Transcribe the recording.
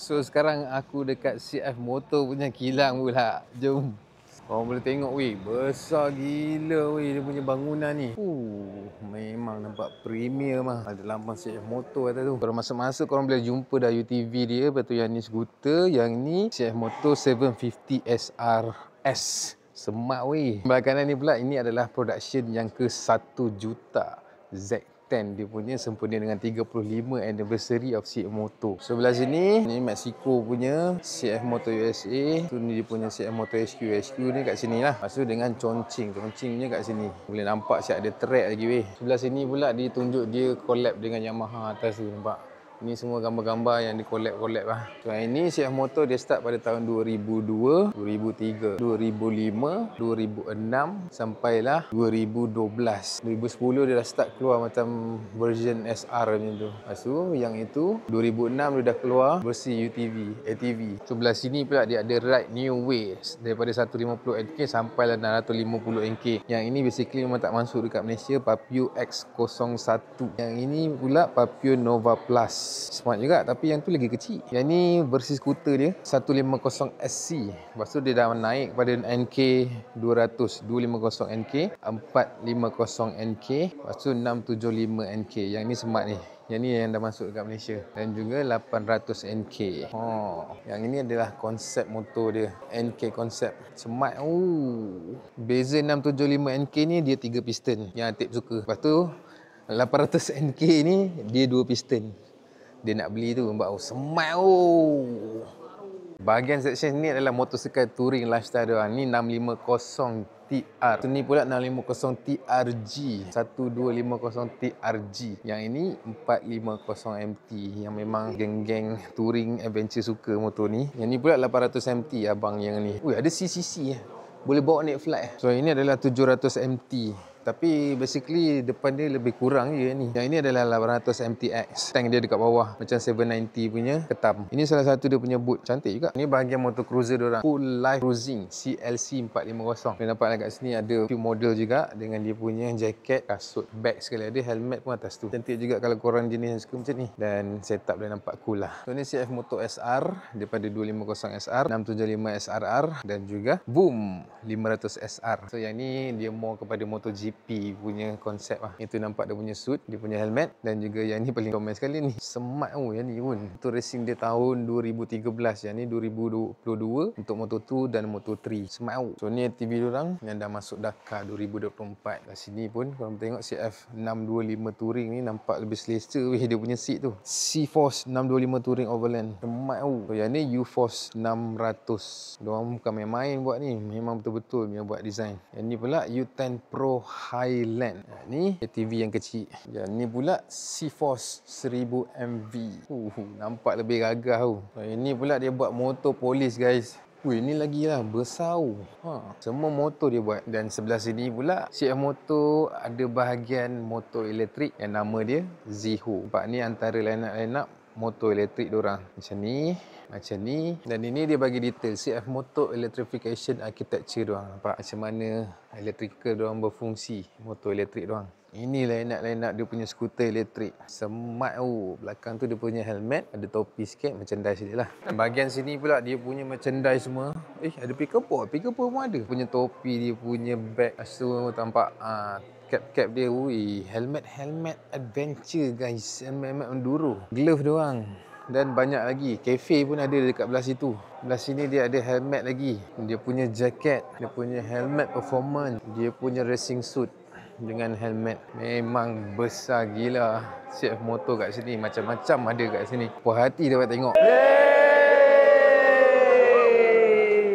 So sekarang aku dekat CF Motor punya kilang pula. Jom. Korang boleh tengok weh, besar gila weh dia punya bangunan ni. Memang nampak premium lah. Ada lambang CF Motor kata tu. Korang masuk-masuk korang boleh jumpa dah UTV dia. Lepas tu yang ni skuter, yang ni CF Motor 750 SRS. Semak weh. Sebelah kanan ni pula, ini adalah production yang ke 1 juta. Z10 dia punya sempena dengan 35 anniversary of CF Motor. Sebelah sini ni Mexico punya CF Motor USA. Tu ni dia punya CF Motor HQ. HQ ni kat sini lah. Lepas tu dengan Chongqing. Chongqing punya kat sini. Boleh nampak siap ada track lagi weh. Sebelah sini pula dia tunjuk dia collab dengan Yamaha atas tu, nampak. Ni semua gambar-gambar yang di collab-collab lah. So ini CF Motor dia start pada tahun 2002, 2003, 2005, 2006 sampailah 2012. 2010 dia dah start keluar macam version SR macam tu. Lepas tu yang itu 2006 dia dah keluar versi UTV, ATV. Sebelah sini pula dia ada ride new ways daripada 150 NK sampai 650 NK. Yang ini basically memang tak masuk dekat Malaysia, Papio X01. Yang ini pula Papio Nova Plus. Smart juga, tapi yang tu lagi kecil. Yang ni versi skuter dia 150 SC. Lepas tu dia dah naik pada NK 200, 250 NK, 450 NK, lepas tu 675 NK. Yang ni smart ni. Yang ni yang dah masuk dekat Malaysia. Dan juga 800 NK. Yang ini adalah konsep motor dia. NK konsep. Smart. Beza 675 NK ni dia 3 piston yang Atip suka. Lepas tu 800 NK ni dia 2 piston. Dia nak beli tu, nampak smart. Bahagian section ni adalah motosikal touring lifestyle dia. Ni 650 TR. Tu ni pula 650 TRG. 1250 TRG. Yang ini 450 MT. Yang memang geng-geng touring adventure suka motor ni. Yang ni pula 800 MT abang yang ni. Ada CCC. Boleh bawa naik flight. So ini adalah 700 MT. Tapi basically depan dia lebih kurang je ni. Yang ini adalah 800 MTX. Tank dia dekat bawah macam 790 punya ketam. Ini salah satu dia punya boot. Cantik juga. Ini bahagian motor cruiser diorang. Full Life Cruising CLC 450. Boleh nampak kat sini ada few model juga dengan dia punya jaket, kasut, bag sekali ada, helmet pun atas tu. Cantik juga kalau korang jenis yang suka macam ni. Dan setup dia nampak cool lah. So ni CF Motor SR daripada 250 SR, 675 SRR dan juga Boom 500 SR. So yang ni dia more kepada MotoGP punya konsep lah. Itu nampak dia punya suit, dia punya helmet, dan juga yang ni paling komen sekali ni. Smart yang ni pun. Itu racing dia tahun 2013. Yang ni 2022 untuk Moto2 dan Moto3. Smart. So ni ATV diorang yang dah masuk Dakar 2024. Kat sini pun korang tengok CF 625 Touring ni nampak lebih selesa weh dia punya seat tu. C-Force 625 Touring Overland. Smart. So yang ni U-Force 600. Diorang bukan main-main buat ni. Memang betul-betul punya buat design. Yang ni pula U10 Pro Highland. Ni ATV yang kecil. Yang ni pula C-Force 1000 MV. Nampak lebih gagah tu. Ini pula dia buat motor polis guys. Ni lagi lah besar. Semua motor dia buat. Dan sebelah sini pula CF Motor ada bahagian motor elektrik yang nama dia Ziho. Nampak ni antara line-up motor elektrik diorang. Macam ni. Macam ni. Dan ini dia bagi detail CF Motor Electrification Architecture diorang. Nampak macam mana electrical diorang berfungsi. Motor elektrik diorang. Ini line-up dia punya skuter elektrik. Smart. Belakang tu dia punya helmet. Ada topi sikit. Merchandise dia lah. Dan bahagian sini pula dia punya merchandise semua. Ada pick-up pun ada. Punya topi dia punya bag. So tampak cap dia. Helmet adventure guys. Helmet enduro. Glove doang. Dan banyak lagi. Cafe pun ada dekat belah situ. Belah sini dia ada helmet lagi. Dia punya jaket. Dia punya helmet performance. Dia punya racing suit dengan helmet. Memang besar gila CF Motor kat sini. Macam-macam ada kat sini. Puas hati dapat tengok.